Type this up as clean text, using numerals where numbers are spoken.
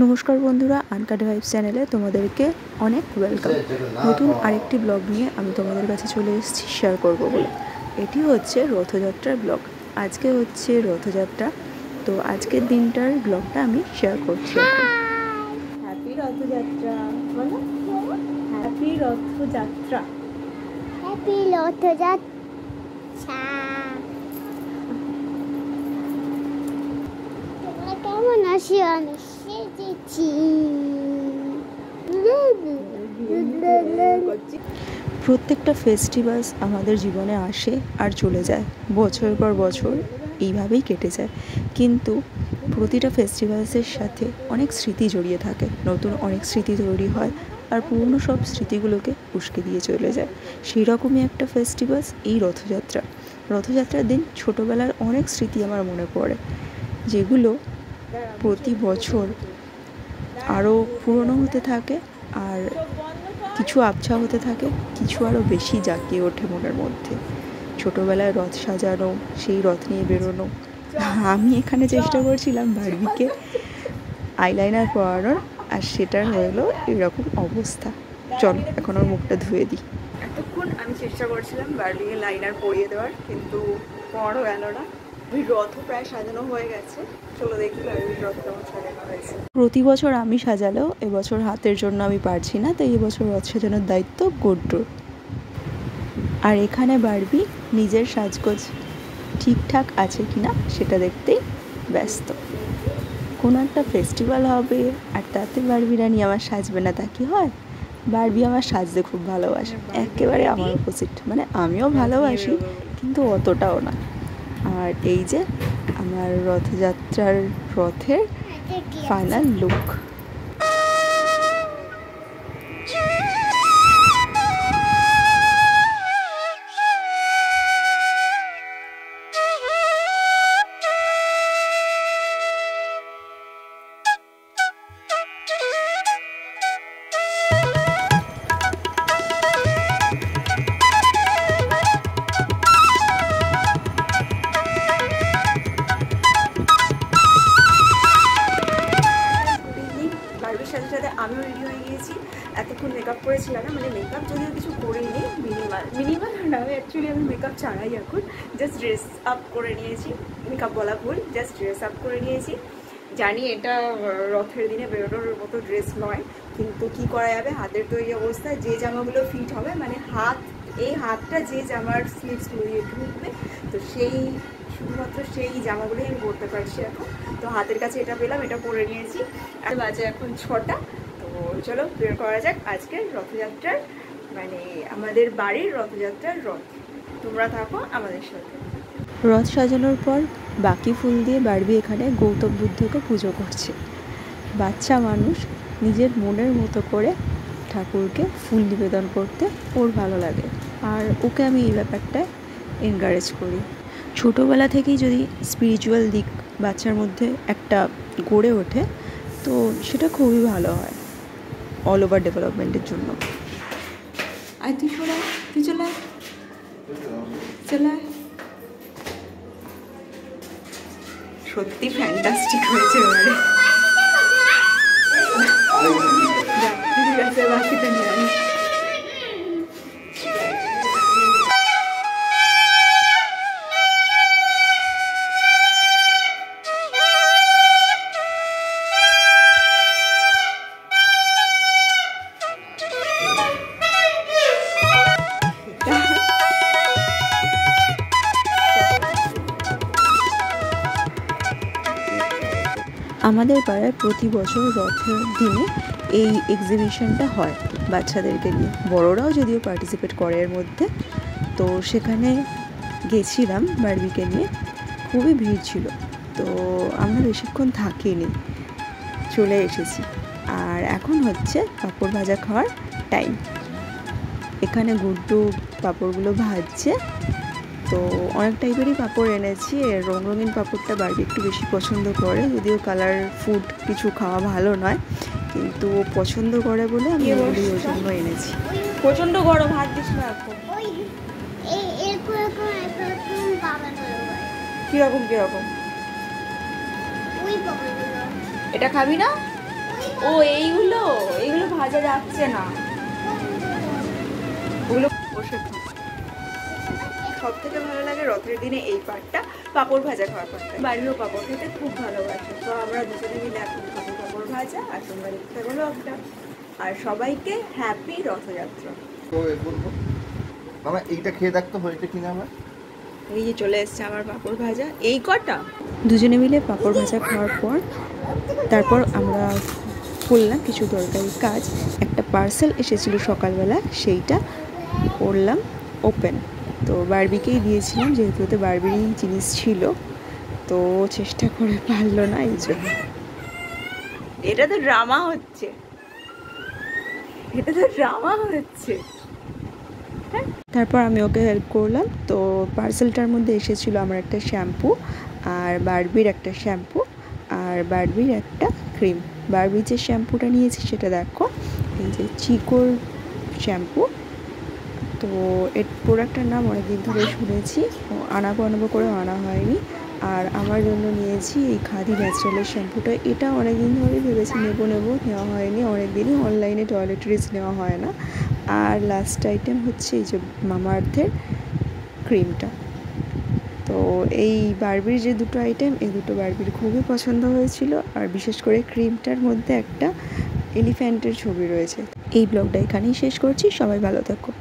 নমস্কার বন্ধুরা, uncut vibes চ্যানেলে তোমাদেরকে অনেক ওয়েলকাম। নতুন আরেকটি ব্লগ নিয়ে আমি তোমাদের কাছে চলে এসেছি শেয়ার করব বলে। এটি হচ্ছে রথযাত্রার ব্লগ। আজকে হচ্ছে রথযাত্রা, তো আজকের দিনটার ব্লগটা আমি শেয়ার করছি। হ্যাপি রথযাত্রা বলো, হ্যাপি রথযাত্রা, হ্যাপি রথযাত্রা। তোমরা কেমন আছো? আমি সেজেছি। প্রত্যেকটা ফেস্টিভ্যালস আমাদের জীবনে আসে আর চলে যায়, বছর পর বছর এইভাবেই কেটে যায়। কিন্তু প্রতিটা ফেস্টিভ্যালসের সাথে অনেক স্মৃতি জড়িয়ে থাকে, নতুন অনেক স্মৃতি তৈরি হয় আর পুরনো সব স্মৃতিগুলোকে উস্কে দিয়ে চলে যায়। সেই রকমই একটা ফেস্টিভ্যালস এই রথযাত্রা। রথযাত্রার দিন ছোটোবেলার অনেক স্মৃতি আমার মনে পড়ে, যেগুলো প্রতি বছর আরও পুরনো হতে থাকে আর কিছু আবছা হতে থাকে, কিছু আরও বেশি জাঁকিয়ে ওঠে মনের মধ্যে। ছোটোবেলায় রথ সাজানো, সেই রথ নিয়ে বেরোনো। আমি এখানে চেষ্টা করছিলাম বারবিকে আইলাইনার পরানোর, আর সেটার হলো এরকম অবস্থা। চলো এখন ওর মুখটা ধুয়ে দিই। এতক্ষণ আমি চেষ্টা করছিলাম বারবিকে লাইনার পরিয়ে দেওয়ার, কিন্তু পরানো গেল না। রথও প্রায় সাজানো হয়ে গেছে, চলো দেখি বারবির রথ কেমন সাজানো হয়েছে। প্রতি বছর আমি সাজালেও এবছর হাতের জন্য আমি পারছি না, তাই এবছর রথ সাজানোর দায়িত্ব গুড্ডুর। আর এখানে বারবি নিজের সাজগোজ ঠিকঠাক আছে কিনা সেটা দেখতেই ব্যস্ত। কোনো একটা ফেস্টিভ্যাল হবে আর তাতে বারবি রানি আমার সাজবে না, তা কি হয়? বারবি আমার সাজতে খুব ভালোবাসে, একেবারে আমার অপোজিট। মানে আমিও ভালোবাসি কিন্তু অতটাও না। আর এই যে আমার রথযাত্রার রথের ফাইনাল লুক। সাথে সাথে আমিও রেডি হয়ে গিয়েছি। এতক্ষণ মেকআপ করেছিলাম না, মানে মেকআপ যদিও কিছু করিনি, মিনিমাল না, অ্যাকচুয়ালি আমি মেকআপ ছাড়াই এখন জাস্ট ড্রেস আপ করে নিয়েছি। মেকআপ বলা ভুল, জাস্ট ড্রেস আপ করে নিয়েছি। জানি এটা রথের দিনে বেরোনোর মতো ড্রেস নয়, কিন্তু কি করা যাবে, হাতের তৈরি অবস্থায় যে জামাগুলো ফিট হবে, মানে এই হাতটা যে জামার স্লিভসগুলো দিয়ে ঢুকবে, তো শুধুমাত্র সেই জামাগুলোই আমি পরতে পারছি এখন। তো হাতের কাছে এটা পেলাম, এটা পরে নিয়েছি। আর বাজে এখন 6টা। তো চলো বের করা যাক আজকের রথযাত্রার, মানে আমাদের বাড়ির রথযাত্রার রথ। তোমরা থাকো আমাদের সাথে। রথ সাজানোর পর বাকি ফুল দিয়ে বারবি এখানে গৌতম বুদ্ধকে পুজো করছে। বাচ্চা মানুষ নিজের মনের মতো করে ঠাকুরকে ফুল নিবেদন করতে ওর ভালো লাগে, আর ওকে আমি এই ব্যাপারটায় এনকারেজ করি। ছোটোবেলা থেকেই যদি স্পিরিচুয়াল দিক বাচ্চার মধ্যে একটা গড়ে ওঠে, তো সেটা খুবই ভালো হয় অল ওভার ডেভেলপমেন্টের জন্য। আর তুই শোনা, তুই চলে সত্যি ফ্যান্টাস্টিক হয়েছে এবারে। ঠিক আছে, বাকিটা নিয়ে আনি। আমাদের পাড়ায় প্রতি বছর রথের দিনে এই এক্সিবিশনটা হয় বাচ্চাদেরকে নিয়ে, বড়রাও যদিও পার্টিসিপেট করে এর মধ্যে। তো সেখানে গেছিলাম বারবিকে নিয়ে, খুবই ভিড় ছিল। তো আমরা বেশিক্ষণ থাকিনি, চলে এসেছি। আর এখন হচ্ছে পাঁপড় ভাজা খাওয়ার টাইম। এখানে গুড্ডু পাঁপড়গুলো ভাজছে। তো অনেক টাইপেরই পাঁপড় এনেছি, রঙিন পাঁপড়টা বারবি একটু বেশি পছন্দ করে, যদিও কালার ফুড কিছু খাওয়া ভালো নয়, কিন্তু ও পছন্দ করে বলে আমি ওগুলোই ওর জন্য এনেছি। প্রচণ্ড গরম, হাত দিস না এখন। কিরকম কিরকম? এটা খাবি না? ও এইগুলো এইগুলো ভাজা যাচ্ছে না, ওগুলো বসে সব থেকে ভালো লাগে রথের দিনে এই পার্টটা, পাঁপড় ভাজা খাওয়ার পার্টটা। বাড়িরও পাঁপড় খেতে খুব ভালোবাসে, তো আমরা দুজনে মিলে এখন খাবো পাঁপড় ভাজা। আর তোমরা দেখতে বলো একটা, আর সবাইকে হ্যাপি রথযাত্রা। তো বলবো মামা এইটা খেয়ে দেখতো হয়েছে কিনা আমার। এই যে চলে এসছে আমার পাঁপড় ভাজা, এই কটা দুজনে মিলে পাঁপড় ভাজা খাওয়ার পর তারপর আমরা করলাম কিছু দরকারি কাজ। একটা পার্সেল এসেছিলো সকালবেলা, সেইটা করলাম ওপেন। তো বারবিকেই দিয়েছিলাম, যেহেতু ওতে বারবিরই জিনিস ছিল, তো চেষ্টা করে পারলো না, এই জন্য। এটা তো ড্রামা হচ্ছে, এটা তো ড্রামা হচ্ছে। তারপর আমি ওকে হেল্প করলাম। তো পার্সেলটার মধ্যে এসেছিলো আমার একটা শ্যাম্পু, আর বারবির একটা শ্যাম্পু, আর বারবির একটা ক্রিম। বারবির যে শ্যাম্পুটা নিয়েছি সেটা দেখো, এই যে চিকোর শ্যাম্পু। তো এর প্রোডাক্টটার নাম অনেকদিন ধরে শুনেছি, আনাবো করে আনা হয়নি। আর আমার জন্য নিয়েছি এই খাদি ন্যাচারালের শ্যাম্পুটা, এটা অনেকদিন ধরে ভেবেছি নেবো নেওয়া হয়নি, অনেকদিনই অনলাইনে টয়লেট্রিজ নেওয়া হয় না। আর লাস্ট আইটেম হচ্ছে এই যে মামা আর্থের ক্রিমটা। তো এই বারবির যে দুটো আইটেম, এই দুটো বারবির খুবই পছন্দ হয়েছিল, আর বিশেষ করে ক্রিমটার মধ্যে একটা এলিফ্যান্টের ছবি রয়েছে। এই ব্লগটা এখানেই শেষ করছি, সবাই ভালো থাকো।